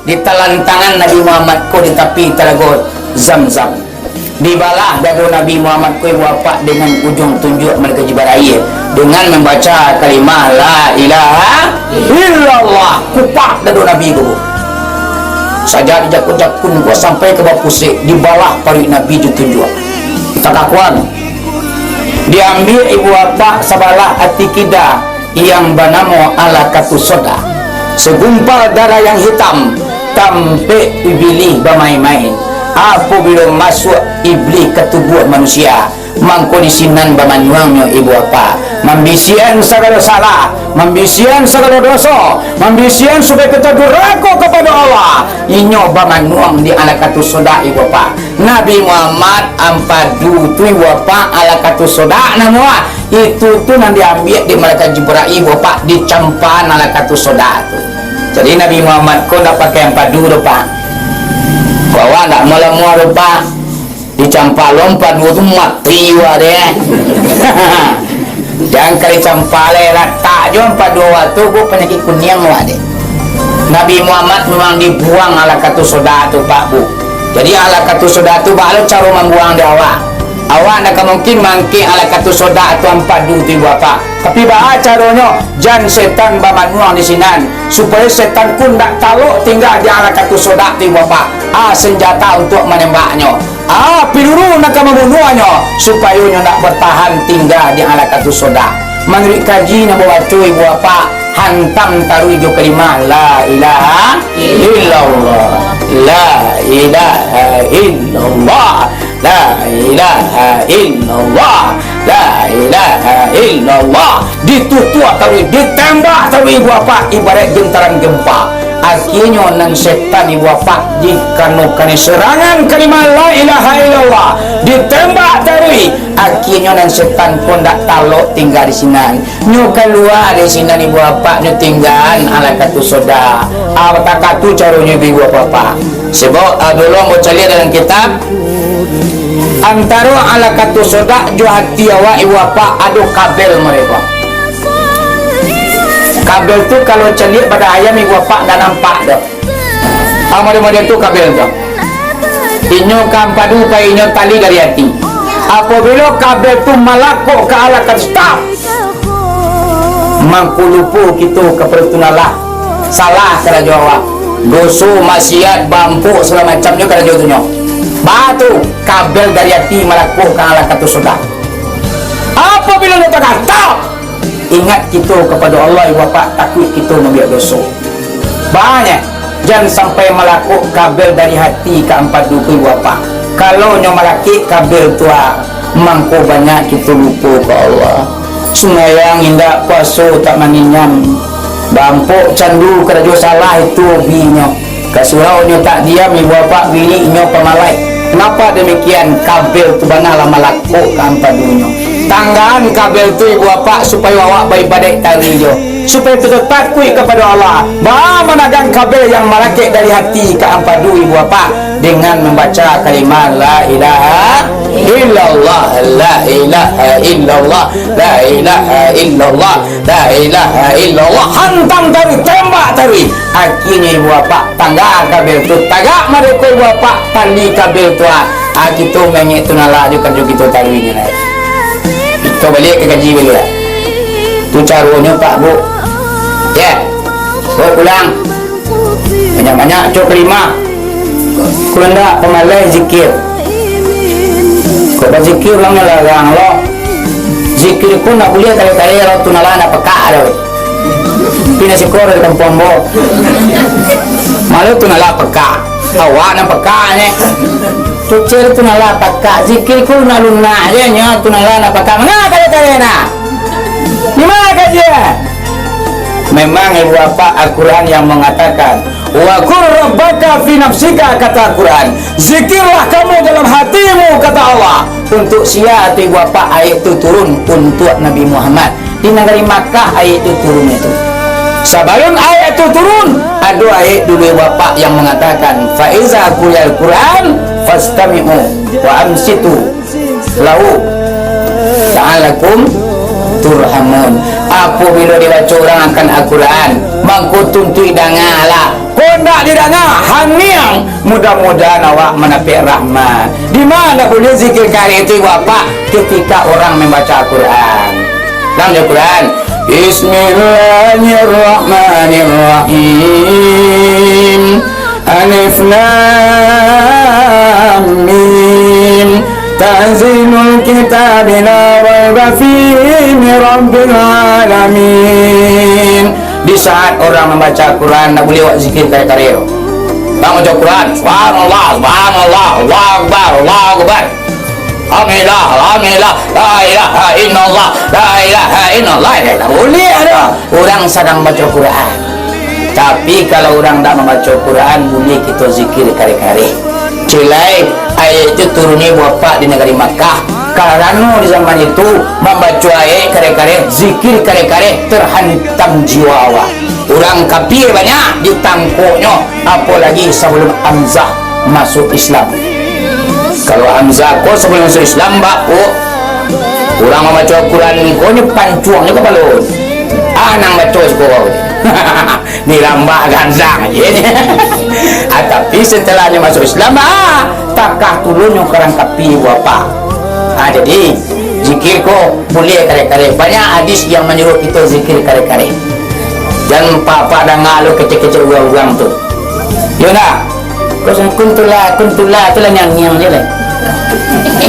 ditelan tangan Nabi Muhammad ko di tepi telaga Zam-Zam. Dibalah dadu Nabi Muhammad ko bapa dengan ujung tunjuk mereka jibaraya dengan membaca kalimah la ilaha illallah. Kupak dadu Nabi ko saja jakun-jakun ko sampai ke bawah pusik. Dibalah parik Nabi tunjuk kita kakuan diambil ibu bapa sabalah hati kita yang bernama ala katu soda, segumpal darah yang hitam tampe iblis bermain-main. Apabila masuk iblis ke tubuh manusia, mangkondisinan bermanuangnya ibu bapa, membisian segala salah, membisian segala dosa, membisian supaya kita durhaka kepada Allah. Inyo bermanuang di ala katu soda ibu bapa. Nabi Muhammad ampadu tu ibu bapa ala katu soda nama itu tu nanti diambil di malaikat Jibril bapa dicampan ala katu soda tu. Jadi Nabi Muhammad kau nak pakai ampadu depan. Bawa nak malam-malam lupa dicampak lompat dua tu mati wa deh. Jangan kali campale tak jom pada dua waktu gua penyakit kunyang wa deh. Nabi Muhammad memang dibuang ala katu soda tu Pak Bu. Jadi ala katu soda tu baru cara membuang dia awak nak mungkin mangki ala katu soda tu ampadu tu apa. Tapi bah caranya jan setan bamanuang di sinan supaya setan pun tak taluk tinggal di ala katu soda tu apa. Senjata untuk menembaknya. Piluru nak membunuhnya supaya nya nak bertahan tinggal di ala katu soda. Menurut kaji nak baca ibu apa hantam taruh jo kalimah la ilaha illallah, la ilaha illallah, la ilaha illallah, la ilaha illallah. Ditutup taruh, ditembak taruh ibu apa ibarat gentaran gempa. Akhirnya nan setan ibu apa dikanukan serangan kalimah la ilaha illallah ditembak taruh. Akhirnya nan setan pun tak taluk tinggal di sini. Nyu keluar di sini ibu apa nyu tinggal ala katu soda. Apa katu caranya ibu apa? Sebab dulu mau cari dalam kitab antara ala katu soda jo hati awak ibu apa adu kabel mereka. Kabel tu kalau celik pada ayam ibu apa dah nampak dah. Model-model tu kabel tu. Inyo kampadu pa inyo tali dari hati. Apabila kabel tu malakuk ke ala stop. Mangkulupu kita kepertunalah. Salah kena jawab. Dosa, maksiat, bampu segala macamnya kena jawabnya. Batu kabel dari hati malakuk ke ala katu sudah. Apabila kita kata ingat kita kepada Allah ibu bapa, takut kita membuat dosa banyak. Jangan sampai melakuk kabel dari hati ke empat duku ibu bapa. Kalau nyo melaki kabel tua mangko banyak kita lupa ke Allah. Semayang indah puasa tak maninyam bampuk candu kerja salah itu binyo kasurau nyo tak diam ibu bapa bini nyo pemalai. Kenapa demikian? Kabel tu banalah melakuk ke empat dunia. Tanggaan kabel tu ibu bapa supaya awak baik-baik tali jo, supaya kita takut kepada Allah. Bah menagang kabel yang merakit dari hati ke ampadu ibu bapa dengan membaca kalimah la ilaha illallah, la ilaha illallah, la ilaha illallah, la ilaha illallah. Hantam tari, tembak tari. Akhirnya ibu bapa tangga kabel tu, tagak mereka ibu bapa tali kabel tu. Kita mengik tu nala juga kita tali ni. Kau balik ke gaji balik lah. Tu caranya Pak Bu. Ya. Kau pulang. Banyak-banyak cok kelima. Kau hendak pemalai zikir. Kau berzikir lang larang lo. Zikir pun nak boleh tali-tali lo tu nala nak peka dah. Pina sikor dari kampung bo. Malu tu nala peka. Awak nak peka ni. Tucer tu nala pakak zikir ku naluna aja nya tu nala nak pakak mana kali na di mana kajian. Memang ibu bapa Al-Quran yang mengatakan wa qur rabbaka fi nafsika kata Al-Quran, zikirlah kamu dalam hatimu kata Allah. Untuk sia ibu bapa ayat itu turun untuk Nabi Muhammad di negeri Makkah. Ayat itu turun itu sebelum ayat itu turun ada ayat dulu bapa yang mengatakan fa iza qulal Quran fastami'u wa amsitu lahu la'alakum turhamun. Apabila dibaca orang akan Al-Quran mangko tuntui dangalah. Kau nak didanga Mudah-mudahan awak mendapat rahmat. Di mana boleh zikir kali itu apa? Ketika orang membaca Al-Quran. Dalam Al-Quran, Bismillahirrahmanirrahim. Alif Lam Mim. Tanzilul kitab la raiba fihi min rabbil alamin. Di saat orang membaca Al-Quran, tak boleh buat zikir kali-kali. Bang baca Quran, subhanallah, subhanallah, Allahu akbar, Allahu akbar. Alhamdulillah, alhamdulillah, la ilaha illallah, la ilaha illallah. Tak boleh ada. Orang sedang baca Quran. Tapi kalau orang tak membaca Quran, boleh kita zikir kali-kali. Cilai ayat itu turunnya bapa di negeri Makkah. Karena di zaman itu membaca ayat kare-kare, zikir kare-kare terhantam jiwa awak. Orang kafir banyak ditangkuknya, apalagi sebelum Hamzah masuk Islam. Kalau Hamzah kau sebelum masuk Islam, baku orang membaca Quran ni kau ni pancuangnya kepala. Anang baca sekolah ni lambak ganzang aja ni. Tapi setelahnya masuk Islam, takah turunnya orang kafir apa. Jadi zikir ko boleh kare-kare. Banyak hadis yang menyuruh kita zikir kare-kare. Dan pak-pak dah ngalu kecil-kecil orang tu. Ya nak? Kau kuntulah itulah nyang-nyang je lah.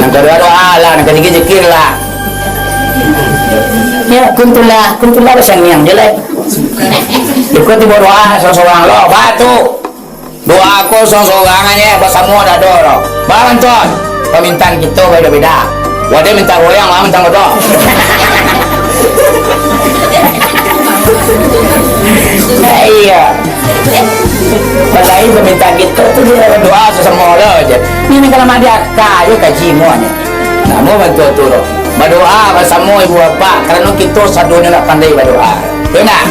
Nak doa lah, nak zikir lah. Ya kuntulah dah nyang je lah. Ikut tiba doa seorang lo, batu. Doa aku seorang aja, bersama dah doa. Bantuan. Permintaan kita beda-beda. Wadah minta goyang, lah minta godok. Iya. Padahal permintaan kita tu dia doa sesama lo aja. Ini kalau mak dia kaya kaji muanya. Namun bantu tu lo. Berdoa bersama ibu bapa kerana kita sadunya nak pandai berdoa. Benar?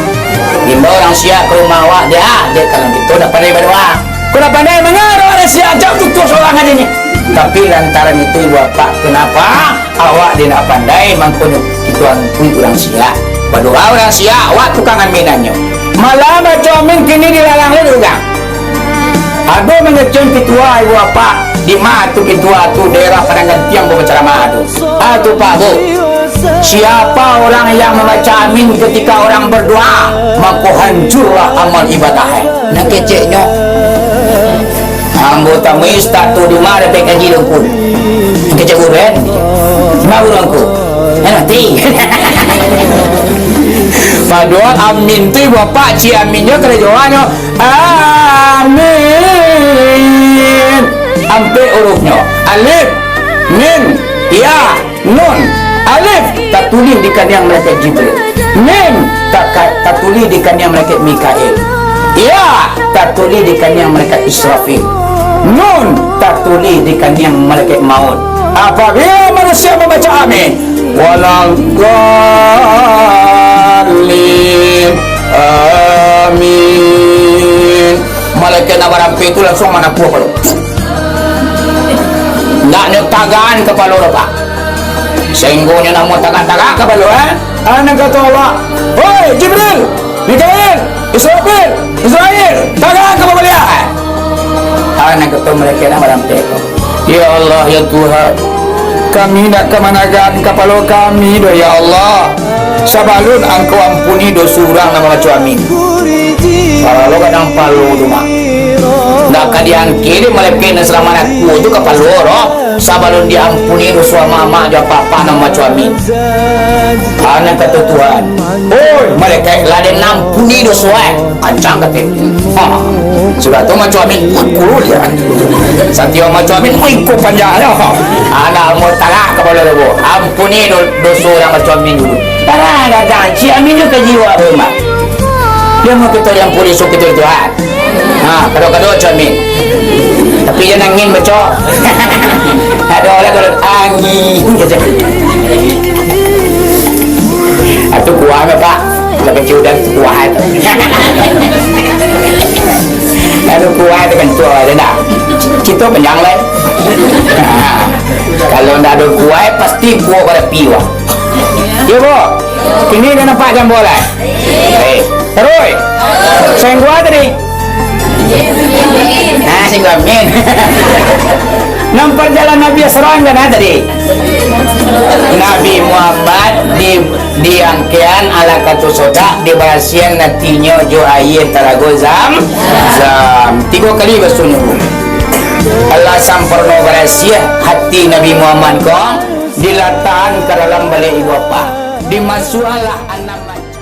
Imbau orang siap ke rumah awak dia kalau kita nak pandai berdoa. Kau nak pandai mengaruh orang siap jauh tutup seorang aja ni. Tapi lantaran itu ibu bapa, kenapa awak dia nak pandai mangkon kita pun orang siap. Berdoa orang siap, awak tukang aminannya. Malah baca amin kini dilarang le juga. Ada mengecun ketua ibu bapa di mana tu ketua tu daerah Padang Tiang berceramah tu. Tu Pak Bu. Siapa orang yang membaca amin ketika orang berdoa, maka hancurlah amal ibadah. Nak keceknya. Anggota muis tak tu di mana PKJ dengku. Kecek buren. Mau dengku. Nanti. Padahal amin tu bapak ci aminnya kerjaannya amin. Sampai hurufnya alif, min, ya, nun. Alif tak tulis di kaniang malaikat Jibril. Mim tak tulis di kaniang malaikat Mikail. Ya tak tulis di kaniang malaikat Israfil. Nun tak tulis di kaniang malaikat maut. Apabila manusia membaca amin, walau dhalin, amin, malaikat nabarampi itu langsung mana kuah kalau nak nyetagaan kepala apa sehinggonya namun tagak-tagak kepala anak kata Allah, hoi Jibril, Mikail, Israfil, Israel, tagak kepala dia. Anak kata mereka nak merampai. Ya Allah, ya Tuhan, kami nak kemanakan kepala kami doa ya Allah. Sabalun engkau ampuni dosa orang nama baca amin. Kalau kadang palu rumah nak kadian kiri melekin selama aku tu kepala roh. Sabalun diampuni dosa mama dia papa nama baca amin. Anak kata Tuhan, oi malaikat laden ampuni dosa ancang kata. Sudah tu baca amin puluh dia. Satya baca amin ikut panjang dah. Anak mau talak kepala dia. Ampuni dosa orang baca amin dulu. Tarang dah ci amin juga jiwa rumah. Dia mau kita yang pulih so kita Tuhan. Kado-kado amin. Tapi dia nangin baca. Ada orang kalau angin kata. Atau kuah apa? Sampai ciudan kuah tu. Ada kuah dengan tua ada dah. Kita panjang lah. Kalau tak ada kuah pasti kuah pada piwa. Ya bu, kini dah nampak jam bola. Terus, saya kuah tadi. Singgo alamin. Nang perjalanan Nabi serang kan tadi. Nabi Muhammad diangkian ala katu soda dibahasian nantinya jo ayat talago zam 3 kali basunya. Allah samperno rahasia hati Nabi Muhammad kong dilataan ke dalam balik ibu apa dimasualah anak macam